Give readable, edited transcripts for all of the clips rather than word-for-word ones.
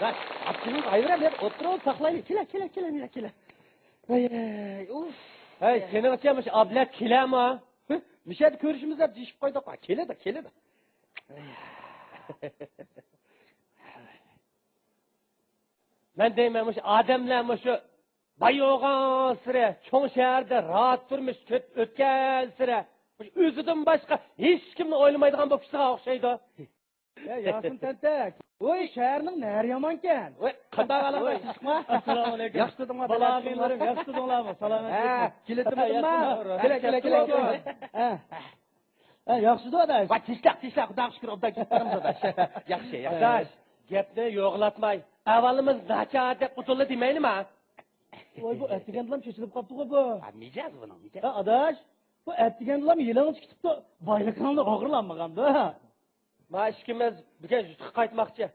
Adaş, apçının ayıram hep oturup saklayın. Kele. Ay, uf. Hey, senin açıymış abla kile mi? Müşahede görüşümüz hep dişip koyduk. Kele de. Ben deymemiş adamlarmış şu bayoğan sıra, çoğun şehirde rahat durmuş, ötken sıra. Özüdün başka hiç kimle oylamaydıgan bu kişiye okşaydı. Ya Yasin tentek. Oy şehirnin neher yamanken. Oy, kanda kalama çıkma. Assalamu alaikum. Yaxşıdın mı? Balağınlarım, yaxşıdın mı? Salamet. Kiletimizin mi? Kele. Yaxşıdı adaş. Va tişlak, Xudoga shukr, obdan ketdim adaş. Yaxshi. Adaş, gapni yo'g'latmay. Avvalimiz nacha deb qutuldi demaymi? Oy bu ettigendilam çeşilip kaptı bu. Mijaz bunun, mijaz. Adaş. Bu ettigendilam yılağınız kitipti. Baylıkanlı ağırlanmagandı. Ma ishkimiz bugun yutqa qaytmoqchi.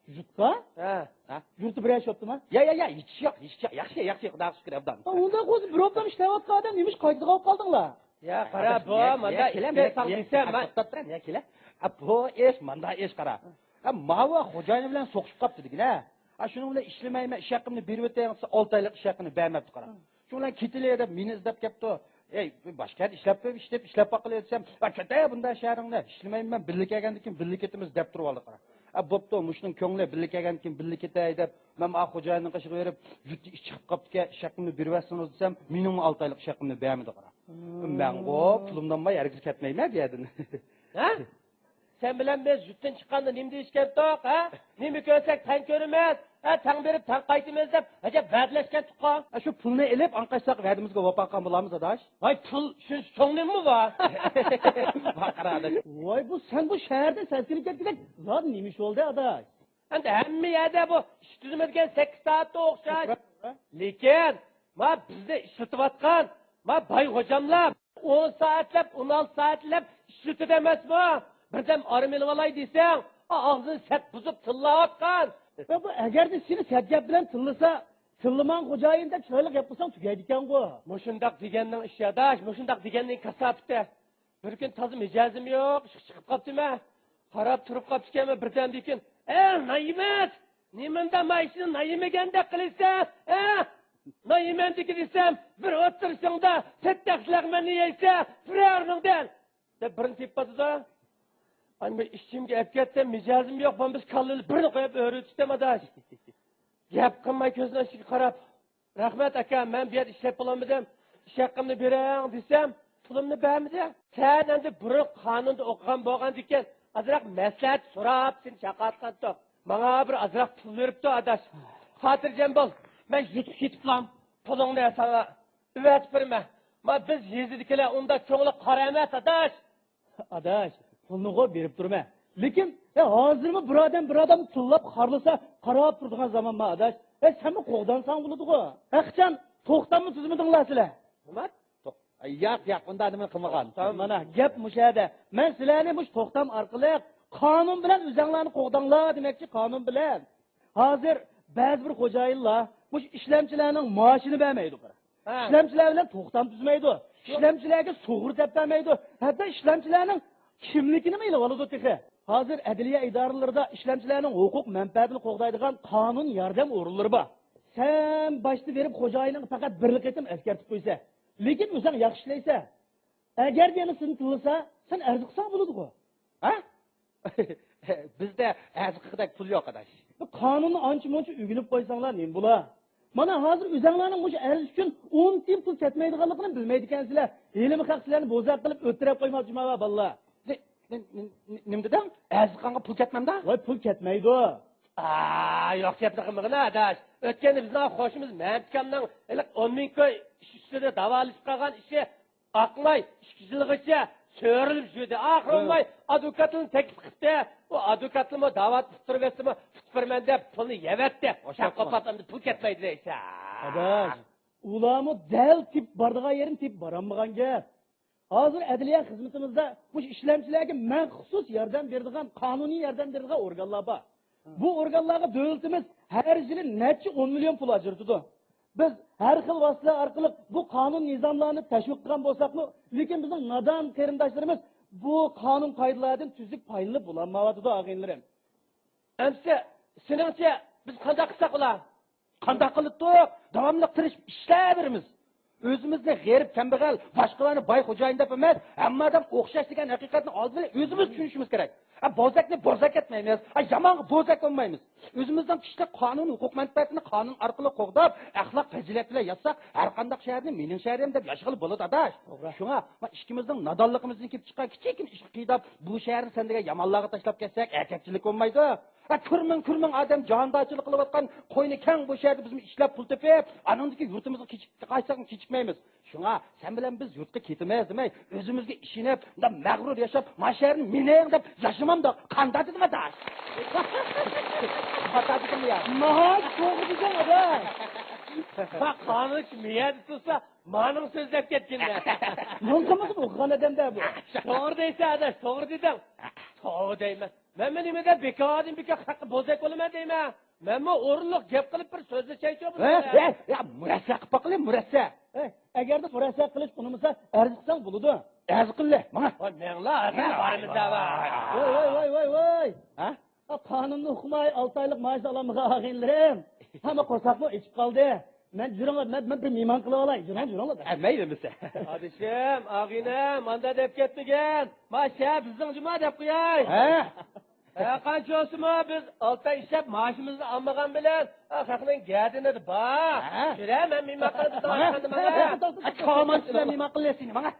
Jutqa? Ha. Yurtu bir yaş yaptı mı? Ya, hiç yok. Yaxshi, Xudoga shukr, obdan. Onda koz bir obdan işleyaptı adam. Neymiş kaydı kalıp kaldın la? Ya qara bu, manda istasang desam, men to'xtatdan ya kela. Bu ish manda ish qara. Mava xo'jayini bilan so'qishib qopti degina. Shuning bilan ishlamayman, ish haqimni berib o'tay desa 6 oylik ish haqini bermabdi qara. Shu bilan ketilay deb meni izlab kelibdi. Ey, boshqa ishlab baqilay desam, "Ketay bunda sharingda, ishlamayman, birlik kelgandan birlik ketimiz" deb turib oldi qara. Bo'pti, mushning ko'ngli birlik kelgandan birlik ketay deb, men xo'jayinning qishig'i berib, "Jutti ish chiqib qopdi, ish haqimni bervasingiz" desam, mening 6 oylik ish haqimni bermadi qara. Ben o pulumdan herkes ketmeyme diyedin. Ha? Sen bilen biz jutdan çıkkanda nimde iş keptok, ha? Nimi görsek tan görmez, ha? Tan berip tan qaytımız dep, acaba badleşken tukka. Şu pulunu elip anqaysak verdimizge vapakan bulamız adaş. Vay pul, şu çoğunun mu var? Bakara adaş. Vay bu sen bu şehirde sesini kettirek, zaten neymiş oldu adaş? Anda hemmi yerde bu, iş düzümüzgen 8 saatte okşaş. Lekin, ma bizde işletip atkan, ma bay hocamlar 10 saatlep, 16 saatlep işletip demez mi? Birden armeli alay deysen, ağzını set buzup tıllap atkan. Ya bu eğer de seni set yap bilen tıllısa, tıllıman hocayında çaylık yapmasan tükeydiken bu. Muşundak degenin iş yadaş, muşundak degenin kasaptı. Bir gün tazı mecazım yok, çıkıp kaptı mı? Harap turup kaptı keme birden bir gün. Naimet! Nimende maişini naimegende kılıysa, naimendeki desem, bir otursun da, settakşılakmen niyeyse, firarının de birini tip batı da. Hani bir işçimge epkette mecazım yok, ben biz kallıyla birini koyup öğretiştem adaş. Yap kınmay közüne şükür karab. Rahmet aka, ben bir yer işlep bulamadım. İş hakkımını vereyim desem, pulumunu vermedi. Sen endi burun kanunda okugan boğan diken, azırak mesleğet sorap seni çakatkan da. Bana bir azırak pul verip de adaş. Hatırcam bol, ben yetip lan, pulunu ne sana üvet verme. Ma biz yezidikiler onda çoğulu karamet adaş. Adaş, pulunu koy verip durma. Lekin, hazır mı bir adam tıllap harlasa, karab durduğun zaman mı adaş? Sen mi qoğdansan buludu o? Akçan, toğdan mı tüzümüdün la sile? Numat? Yak, bunda adamı kılmağan. Tamam bana, gep müşahede. Ben sileni muş toğdam arkalık, kanun bilen üzerlerini qoğdanla demekçi kanun bilen. Hazır, bazı bir hocayınla, muş işlemcilerinin maaşını vermeydi. İşlemciler bilen toğdam tüzmeydi. İşlemcilerge soğur tepemeydi. Hatta işlemcilerinin kimlikini mi alıdı teki? Hazır adliye idarelerinde işlemcilerinin hukuk menfaatini qoğdaydıgan kanun yardım orulları var. Sen başta verip hocayının fakat birlik etim eskertip koysa. Lekin o'zing yaxshi ishlaysa, agar yana seni tilasa, sen arziqsan bo'ladi-ku. Ha? Bizde arziqdek pul yo'q adash. Qonunni ancha-muncha o'gilib qo'ysanglar, nima bo'lar? Mana hozir o'zinglarning o'sha arz uchun 10 tiyin pul ketmaydiganligini bilmaydi ekansizlar. Ilmi haqsizlarni bo'zaq qilib o'tirib qo'ymoqchi mana balla. Nima deding? Arziqqa pul ketmanda? Voy pul ketmaydi. Yo'q gapirmag'ina adash. O'tganda bizning qo'shimiz Mantikamning 10 ming ko'y ish ustida davolishib qolgan ishi aqmay 2 yilgacha so'rilib yurdi. Oxir olmay advokatni taklif qildi. U advokatni da'vat qilib turibsizmi? Tutperman deb pulni yevatdi. O'sha qopatamda pul ketmaydi deysa. Adash, ularni dal tip bordigan yerin tip borammagan gap. Hozir adliya xizmatimizda bu ishlamchilarga maxsus yordam beradigan, qonuniy yordam beradigan organlar bor. Bu organlarga davlatimiz har yili necha 10 million pul ajratadi. Biz har xil vositalar orqali bu qonun nizomlarini tashviq qilgan bo'lsak-mu, lekin bizning nodon qarindoshlarimiz bu qonun qoidalardan tuzuk foydalanib bo'lolmayapti, og'inlarim. Amsa, seningcha Biz qanday qilsak ular? Qanday qilib turib, davomli tirishib ishlayveramiz. O'zimizni g'erib kambag'al, boshqalarni boy xo'jayin deb emas, hammadan o'xshash degan haqiqatni oldin o'zimiz tushunishimiz kerak. Bozakni bozak etmaymiz, yomonga bozak olmaymiz. O'zimizdan kishilik qonun, huquq manfaatini qonun orqali qo'g'dab, axloq fazilat bilan yasaq, har qanday shaharni mening shahrim deb yashag'il bo'ladi adash. Shunga ikkimizning nadonligimizdan kelib chiqqan kichik ish qiyda bu shaharni sen degan yomonlarga tashlab ketsak, erkakchilik bo'lmaydi. Kurmin odam jondochilik qilayotgan qo'yni kang bu shaharda biz ishlab pul tepib, anandagi yurtimizga qaytsak kechikmaymiz. Shunga sen bilan biz yurtga ketmaymiz demay, o'zimizga ishinib, mag'rur yashab, masharni mening deb yashamamda qanday dedim adash. Xato dedim ya. Nahot to'g'ri degan adash. Bak qonun miyat tutsa, ma'num so'zlab ketganlar. Yo'qimiz bu o'qigan odamda bu. To'g'ri deysa adash, to'g'ri dedim. To'g'ri deyman. Men nimada bekodim haqqi bozak bo'laman deyman. Men bu o'rinliq gap qilib bir so'zni chaycho bo'laman. Ya murassa qilib qiling, murassa. Agarda murassa qilish qilmasa, arz qilsang bo'ladi. Arz qilli. Mana. Voy menlar, barimizda va. Voy. Ha? Qonunni o'qimay 6 oylik maosh olamagan og'inlarim. Hamma qo'rsaqni ichib qoldi. Men juringlar, men bir mehmon qilib olay. Juringlar. Mayli misa. Adishim, og'inam, manda deb ketmagan. Masha bizning juma deb qo'yay. Ha? Qancha olsimi biz 6 oy ishlab maoshimizni olmagan bilan haqning gadini bor. Shura men mehmon qilib bizning mana. Qo'man sizlar mehmon qilasizmi? Mana.